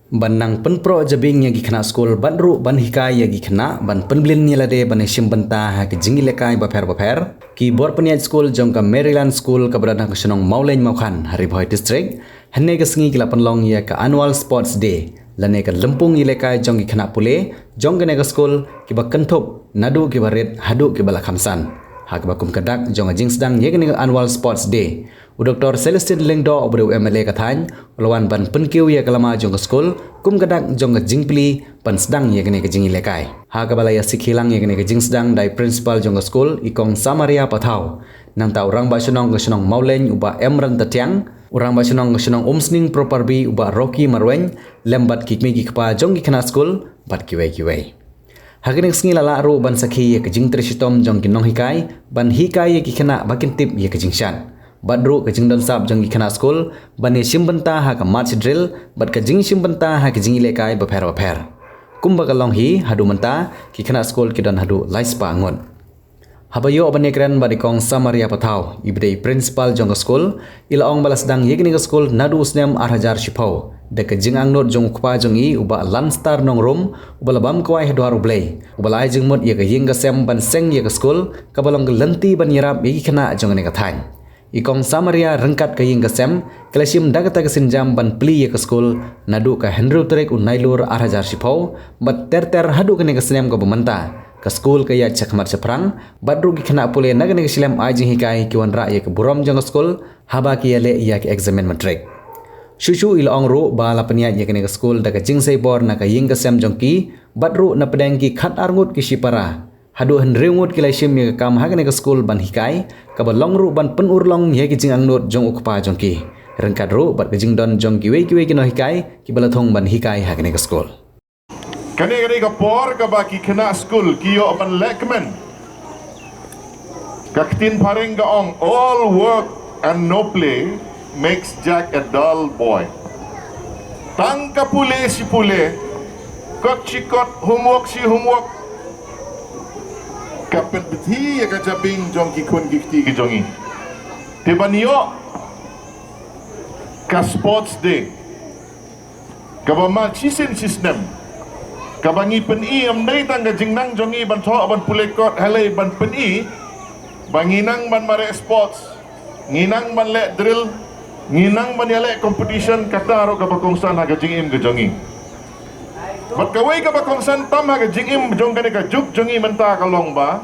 Banang penpro jabing yang gikena skul banru ban hikai yang gikena ban penblin nyelade ban hishim benta ha ke jingi lekai baper ki bor peniat skul jong ka Maryland Skul ka berada ke Shillong Mauleng Maukan hari Bhoi district henne ke sengi kila Pynurlong ya ka annual sports day lane ka lempung ilekai jong gikena pule jong ke skul ki ba kentup nadu ki baret hadu ki bala khamsan ha ke bakum kadak jong jing sedang ye ke annual sports day Dr. Celestin Lengdo obru MLA kathan lawan ban penkiu ya kalama jong skul kum kadak jong jingpli pan sedang ya kene ke jingi lekai ha ka balaya sikhilang ya kene ke jing sedang dai principal jong skul ikong Samaria Pathau nang ta orang ba sunong ke sunong Mauleng uba Emran Tatyang orang ba sunong ke sunong Umsning Properby uba Rocky Marwen lembat kikmi kikpa jong kena skul bat kiwei Hagening sengi lala ru ban sakhi ya ke jing trisitom jong kinong hikai ban hikai ya kena bakin tip ya ke jing shan Badru ke jing don sab jong ikena skul bani simbenta ha ka march drill bad ke jing simbenta ha ke jing lekai baper kumba kalong hi hadu menta ki kena skul ki don hadu laispa ngon habayo abane kran badi kong Samaria Pathau ibdei principal jong skul ilaong balas dang yegni skul nadu snem 8000 shipau de ke Jingangnud jong khpa jong i uba lanstar nong rum uba labam kwai hedwaru blei uba lai jing mut ye ke yinga sem ban Seng ye ke skul kabalong lenti ban yirap ye kena jong ne ka thain Ikong Samaria rengkat ke ying kesem kelesim dagata kesinjam ban pli ye ke skul nadu ke Henry Trek unailur 8000 shipau bat ter hadu kene kesenem ke bementa ke skul ke ya cakmat seprang badru ki kena pule nagane ke silem ajing hikai ki wan ra ye ke burom jang skul haba ki yale ya ke examen matric Shushu ilong ru bala peniat ye kene ke skul daga jing seibor na ke ying kesem jongki badru na pedang ki khat arngut ki shipara Hadu henringut kilai shim ye kam hagane ke skul ban hikai kabalong ru ban Pynurlong ye ki Jingangnud jong ukpa jong ki rengkat ru bat ke jingdon jong kiwe ki no hikai ki balathong ban hikai hagane ke skul kane ka por ka ba ki kena skul ki yo ban lekmen kaktin paring ga ong all work and no play makes Jack a dull boy tang ka pule si pule kot chikot homework si homework kapet beti ya ka jabing jong ki kun gifti ki jongi tebaniyo ka sports day ka ba ma chisin system ka bangi pen i am dai tang ga jingnang jongi ban tho ban pulekot halai ban pen i banginang ban mare sports nginang ban le drill nginang ban yale competition kata ro ka bakongsan ha ga jingim ga jongi Bat kawai ka bakong santam ha ka jingim jong kane ka juk jongi menta kalong ba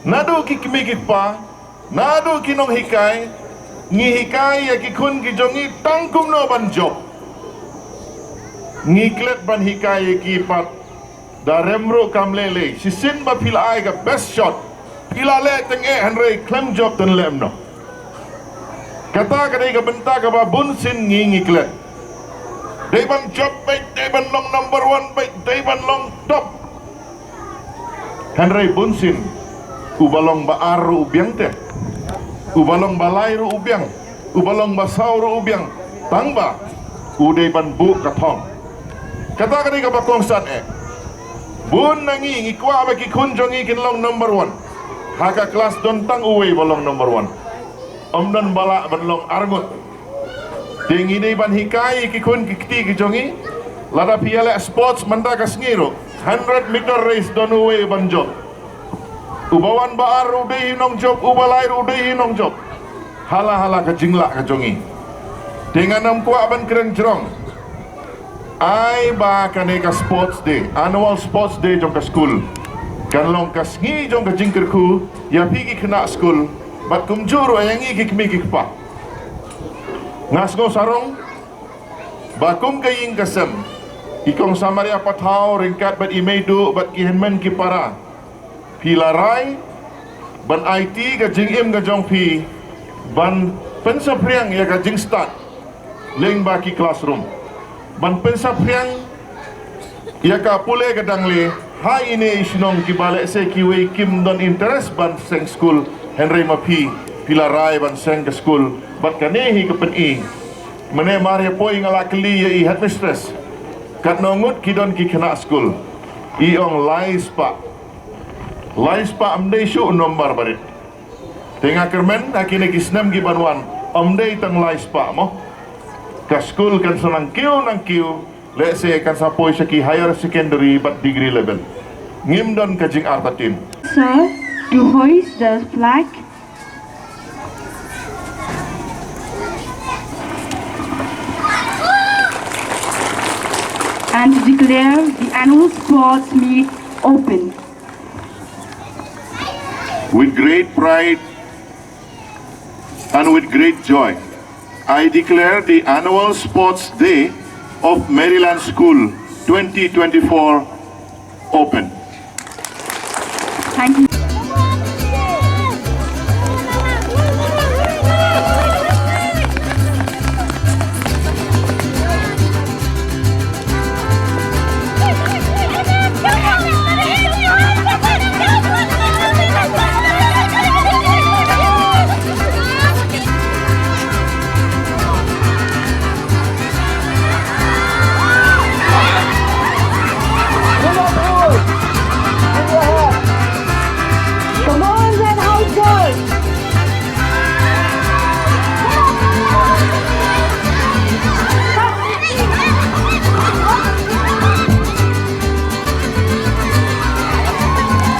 Nadu ki kimikit pa Nadu kinong hikai Ngi hikai ya ki kun ki jongi tangkum no ban job Ngi klet ban hikai ya ki pat Da remro kam lele Sisin ba pila ai ka best shot Pila le teng hanrei klem job ten lem no Kata kadai ka benta ka ba bunsin ngi klet Daiban job baik, Daiban long number 1 baik, Daiban long top. Henry bunsin, ubalong ba aru ubiang teh, ubalong balai ru ubiang, ubalong basau ru ubiang, tangba, udaiban bu katong. Kata kani kabakong san bun nangi ngikwa bagi kunjongi kin long number 1. Haka kelas don tang uwe balong number 1. Omdan bala balong argut. Tinggi ni ban hikai ki kun ki jongi lada piala sports manda ka sngiro 100 meter race don uwe ban job ubawan baar udai nong job ubalai udai nong job hala ka jingla ka jongi dengan nam kuat ban keren jerong ai ba kane ka sports day annual sports day jong ka school kan long ka sngi jong ka jingkerku ya pigi kena school bat kumjuru ayangi ki kmi ki pa Ngasgo sarong bakum kaying kasem ikong Samaria Pathau ringkat bat imedu bat kihenmen ki para pilarai ban IT ka jingim ka jongpi ban pensapriang ya ka jing start leng baki classroom ban pensapriang ya ka pule ka dangle hai ini isinong ki bale se kiwe kim don interest ban Seng Skul Henry Mapi pilarai ban Seng ke skul bat kanehi ke peni mene mari poi ngala kli i headmistress kat nongut kidon ki kena skul i ong laispa amdei shu nombar barit tenga kermen akine kisnem gi banwan amdei tang laispa mo ka school kan sa nang kiw, let's say kan sa poy siya ki higher secondary but degree level. Ngimdon ka jing artatin. Sir, to hoist the flag. And to declare the annual sports meet open. With great pride and with great joy, I declare the annual Sports Day of Maryland School 2024 open. Thank you.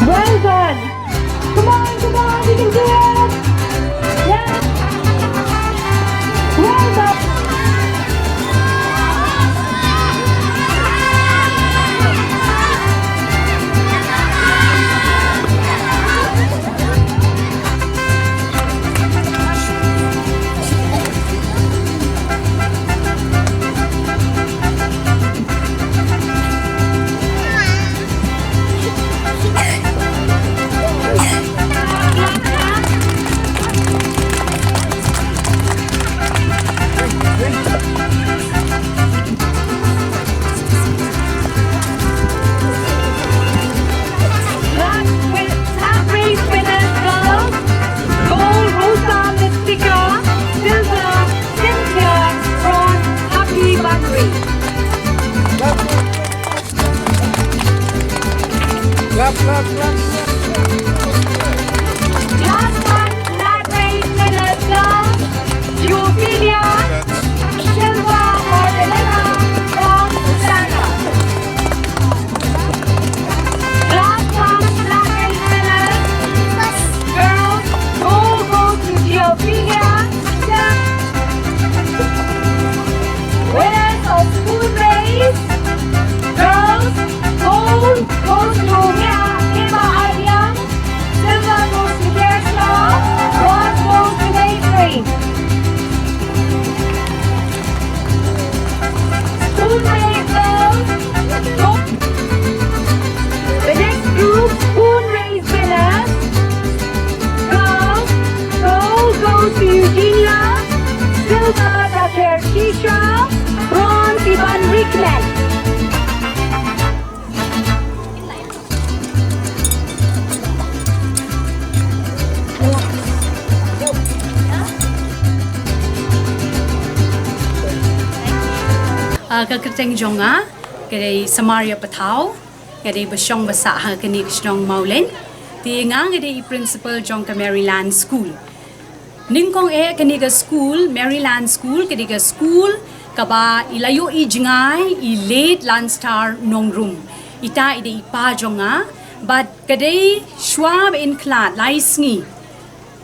Well done! Come on, you can do it! Yeah! Well done! Clap, clap, clap. Last one, flag race winners girls, Ophelia, Silva or Elena from Santa. Last one, flag race winners, girls, gold goes to Ophelia, winners of school race, girls, gold goes to silver goes to Shillong, bronze goes to Bhoi. School race girls. The next group, school race winners. Girls, gold goes to Eugenia, silver Dr. Tisha, bronze Ivan Rickman. Kerteng jonga, kere Samaria patau, kere besyong basa ha kene Shillong Maulen, tiengang kere principal jong ka Maryland School. Ningkong kene ka school, Maryland School, kere ka school, kaba ilayo I jingay, I late Landstar Nongrum. Ita ide ipa jonga, but kere schwab in klat, laisngi.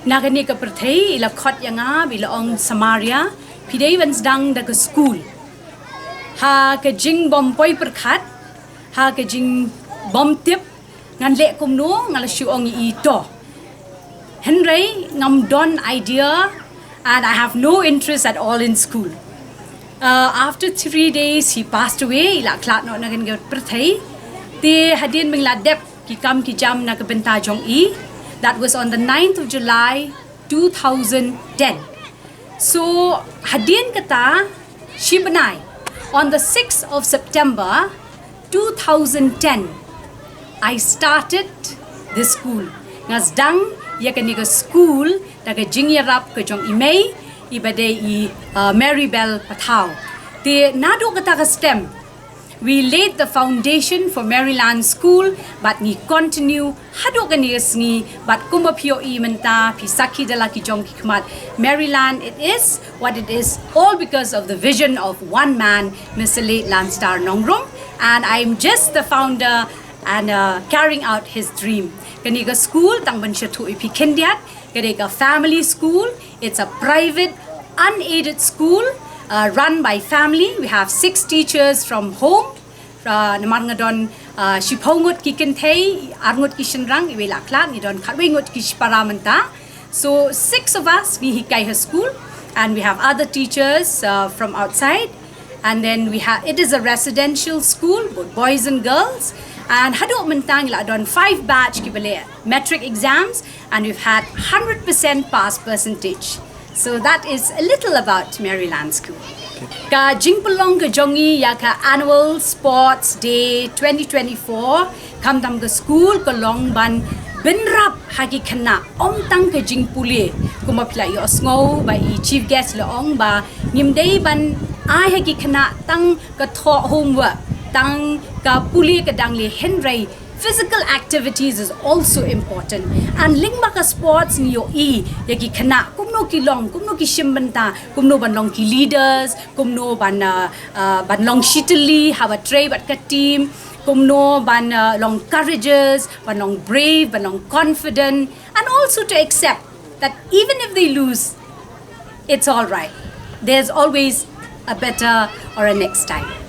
Na kene ka pertay, ila kot yanga, bilaong Samaria, pidei wansdang da ka school. Ha ke jing bom poi perkat ha ke jing bom tip ngan le kum no ngal shuong I to Henry ngam don idea and I have no interest at all in school. After 3 days he passed away ila klat no nagan ge perthai te hadin ming la dep ki kam ki jam na ke bynta jong I. That was on the 9th of July 2010. So hadin kata shibanai on the 6th of September 2010, I started this school. Ngazdang ya kaniga school daga jingyarap ke jong imay ibade I Marybelle patau. Te nado kata ka stem we laid the foundation for Maryland School, but ni continue hadok anis ni, but kumapio imenta pisaki dalaki jong kikmat. Maryland, it is what it is, all because of the vision of one man, Mr. Late Lanstar Nongrum, and I'm just the founder and carrying out his dream. Kaniga school tang banshatu ipi kendiat, kaniga family school. It's a private, unaided school run by family. We have 6 teachers from home. Namarngadon shipongot kikentei, arngot kishenrang iwelakla nidon karwengot kishparamanta. So 6 of us we hikai school, and we have other teachers from outside. And then we have, it is a residential school, both boys and girls. And hadok mentang la done 5 batch kibale metric exams, and we've had 100% pass percentage. So that is a little about Maryland School. Ka Jingangnud ka jongi ya ka annual sports day 2024 kam tam ka school ka long ban benrap hagi khana om tang ka jingpuli kumapla yo sngewbha ba I chief guest la ong ba nimdei ban ai hagi khana tang ka tho homework tang ka puli ka dangli henry. Physical activities is also important, and lingmaka sports niyo yagi kana kumno ki long kumno ki shimbanta kumno ban long ki leaders kumno ban long shitali have a tray but ka team kumno ban long courageous ban long brave ban long confident, and also to accept that even if they lose, it's all right. There's always a better or a next time.